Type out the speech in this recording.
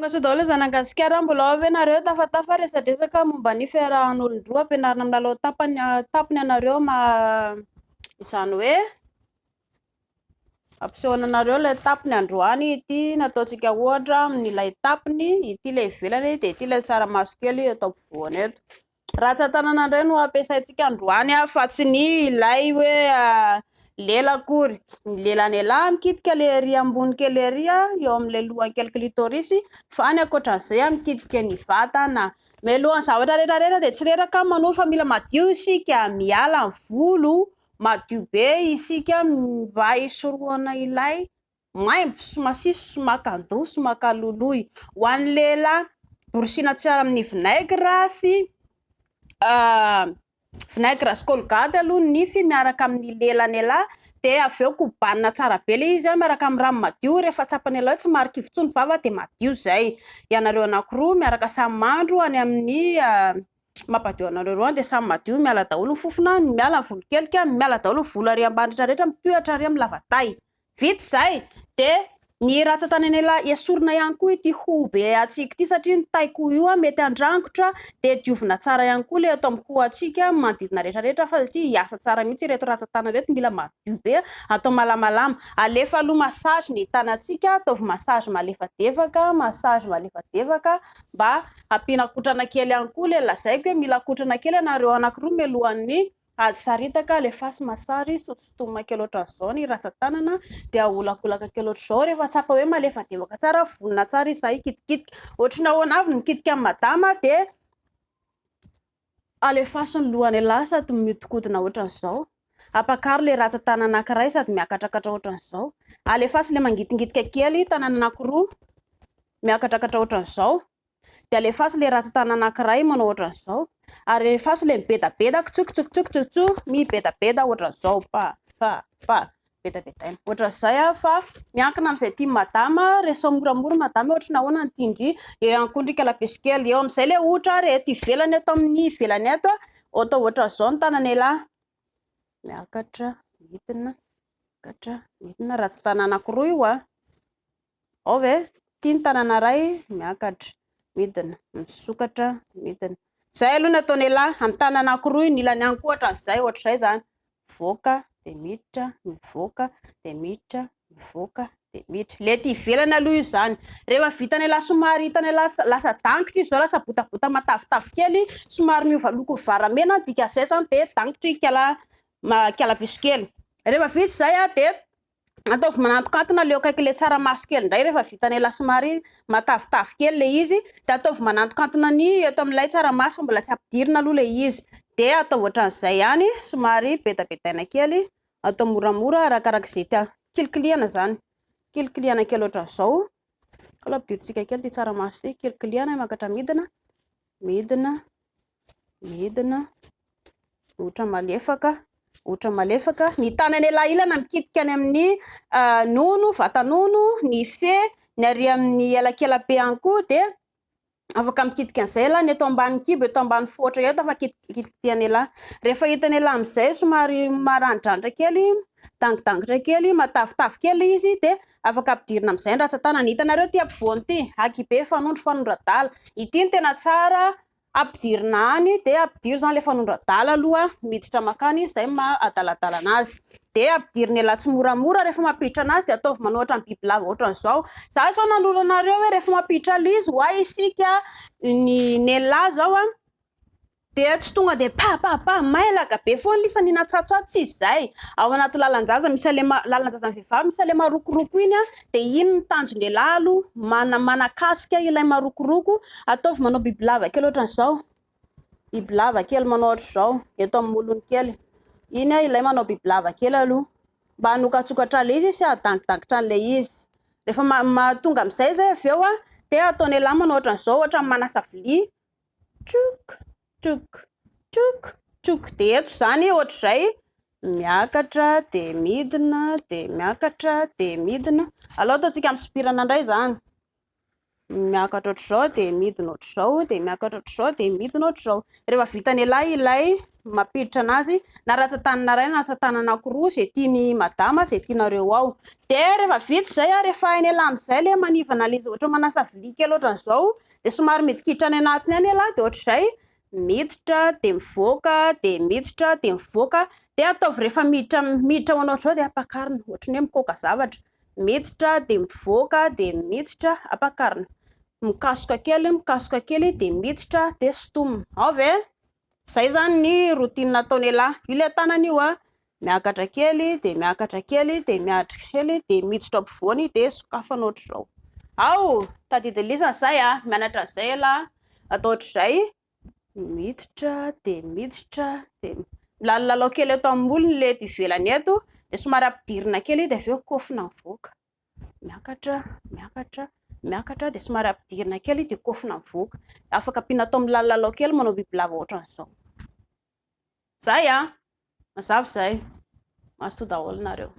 Tonga sao daholo zanagasikara mbola ao ve nareo tafatafa resadresaka momba ny fiarahan'olon-droa ampianarina amin'ny lalao tapony anareo izany hoe ampisehoana anareo ilay tapony androany ity nataontsika ohatra amin'ilay tapony ity ilay ivelany dia ity ilay tsaramaso kely eto ampovoany eto. Ratsan-tanana indray no ampiasaintsika androany fa tsy ny ilay hoe lela akory. Ny lelan'elahy mikitika le ery ambony kely ery eo amin'ilay lohany kely clitoris fa ny ankoatran'izay mikitika ny vatana. Mialohan'ny zavatra rehetrarehetra dia tsy reraka manao fa mila madio isika, miala ny volo madio be isika mba hisorohana ilay maimbo sy masiso sy makan-doha sy makaloloy. Ho an'ny lehilahy borosiana tsara amin'ny vinaigre sy vinaigre sy colgate aloha ny nify miaraka amin'ny lelan'elahy dia avy eo kobanina tsara be le izy miaraka amin'ny rano madio rehefa tsapan'elahy tsy marikivy ny vava dia madio zay. Ianareo anankiroa miaraka samy mandro any amin'ny mampadio anareo roa dia samy madio miala daholo ny fofona, miala ny volo-kelika, miala daholo ny volo ary ambany rehetra mitohatra ary amin'ny lavatay. Vita zay dia ny ratsan-tanan'elahy esorina ihany koa ity hoho be atsika ity satria ny taiko io mety andrangotra dia diovina tsara ihany koa le eto amin'ny hoho atsika manodidina rehetrarehetra fa satria hiasa tsara mihitsy ireto ratsan-tanana ireto mila madio be atao malamalama. Alefa aloha masazy ny tanantsika, ataovy masazy malefadevaka, masazy malefadevaka mba ampiana kotrana kely ihany koa le lazaiko hoe mila kotrana kely anareo anankiroa mialohan'ny ady saritaka alefa masary sotosotomina kely ohatran'izao ny ratsan-tanana dia aholakolaka kely ohatr'izao rehefa tsapa hoe malefadevaka tsara vonona tsara izay kitikitika ohatrany ahoana avy mikitika amin'ny madama dia alefasy ny lohany elahy sady mihodinkodina ohatran'izao, apakaro le ratsan-tanana anankiray sady miakatrakatra ohatran'izao, alefasy le mangitingitika kely tanana anankiroa miakatrakatra ohatran'izao dia alefasy le ratsan-tanana anankiray manao ohatran'izao ary alefasy le mibedabeda kitsokitsokitsokitsokitso mibedabeda ohatran'izao pa bedabedana ohatran'izay fa miankina amin'izay tia madama rehefa moramora madama ohatrany ahoana ny tiandry eo ihany koa ndrika lapesikely eo amin'izay le ohatra reheto ivelany eto amin'ny ivelany eto atao ohatran'izao ny tanan'elahy miakatra midina miakatra midina ratsan-tanana anankiroa io ao ve tia ny tanana iray miakatra midina misokatra midina zay aloha ny ataon'elahy amin'ny tanana anankiroa ny ilany ihany koa ohatran'izay ohatr'izay zany mivoaka dia miditra mivoaka dia miditra mivoaka dia miditra le tia ivelany aloha io zany. Rehefa vitan'elahy somary hitan'elahy lasa dangitra izy zao lasa botabota matavitavy kely somary miova loko varamena dika zay zany dia dangitra kalapiso kely. Rehefa vita zay dia ataovy manantokantona leo akaiky le tsaramaso kely indray rehefa vitan'elahy somary matavitavy kely le izy dia ataovy manantokantona ny eto amin'ilay tsaramaso mbola tsy ampidirina aloha le izy dia atao ohatran'izay ihany somary bedabedaina kely atao moramora arakarak'izay tia kilikiliana zany, kilikiliana kely ohatran'izao kala ampidirintsika kely ty tsaramaso ty kilikiliana miakatra midina midina midina ohatra malefaka ny tanan'elahy ilana mikitika any amin'ny nono vatanono ny fe ny ary amin'ny elakelabe ihany koa dia afaka mikitika an'izay elahy ny eto ambany kibo eto ambany foatra eto afa kitikitian'elahy. Rehefa hitan'elahy amin'izay somary maranidranitra kely dangidangitra kely matavitavy kely izy dia afaka ampidirina amin'izay ny ratsan-tanana. Hitanareo ty ampovoany ty aky be fanondro-fanondradala ity ny tena tsara ampidirina any dia ampidiry zany le fanondradala aloha miditra makany izay adaladala anazy dia ampidirina tsy moramora rehefa mampiditra anazy dia ataovy manao ohatra ny bibilava ohatran'izao. Za sao nanoro anareo hoe rehefa mampiditra izy hoay isika ny elahy zao dia tsy tonga dia pa mailaka be foana lisa ny natsatsoatsy tsy izay ao anaty lalanjaza misy lalanjazan'ny vehivavy misy ilay marokoroko iny dia iny ny tanjon'ny elahy aloha manakasika ilay marokoroko ataovy manao bibilava kely ohatran'izao, bibilava kely manao ohatr'izao eto amin'ny molony kely iny ilay manao bibilava kely aloha mba hanokatsokatra le izy sy hadangidangitra an'le izy. Rehefa tonga amin'izay zay avy eo dia ataon'ny elahy manao ohatran'izao ohatra manasa vilia tsuk tsuk tsuk tsuk dia eto zany ohatr'izay miakatra dia midina dia miakatra dia midina. Aleo ataontsika amin'ny sopirana indray zany miakatra ohatr'izao dia midina ohatr'izao dia miakatra ohatr'izao dia midina ohatr'izao. Rehefa vitany lahy ilay mampiditra anazy na ratsan-tanana iray na ratsan-tanana anankiroa izay tiany madama izay tianareo ao. Dia rehefa vita izay rehefa hainy lahy amin'izay ilay manivana ilay izy ohatra manasa vilia kely ohatran'izao dia somary midikitra any anatiny any lahy dia ohatr'izay miditra dia mivoaka dia miditra dia mivoaka dia ataovy rehefa miditra ho anao ohatr'izao dia apakarina ohatran'ny hoe mikaoka zavatra. Miditra dia mivoaka dia miditra apakarina. Mikasoka kely dia miditra dia sontomina. Ao ve? Zay zany ny routine nataony lahy. Io le tanany io miakatra kely dia miakatra kely dia miakatra kely dia miditra ampovoany dia sokafana ohatr'izao. Ao, tadidilizana zay mianatra zay lahy. Atao ohatr'izay miditra dia milalao kely eto ambony le ivelany eto dia somary ampidirina kely dia aveo kofina mivoaka. Miakatra dia somary ampidirina kely dia kofina mivoaka. Afaka ampiana atao milalao kely manao bibilava ohatran'izao. Zay mazava zay. Mahasoa daholo nareo.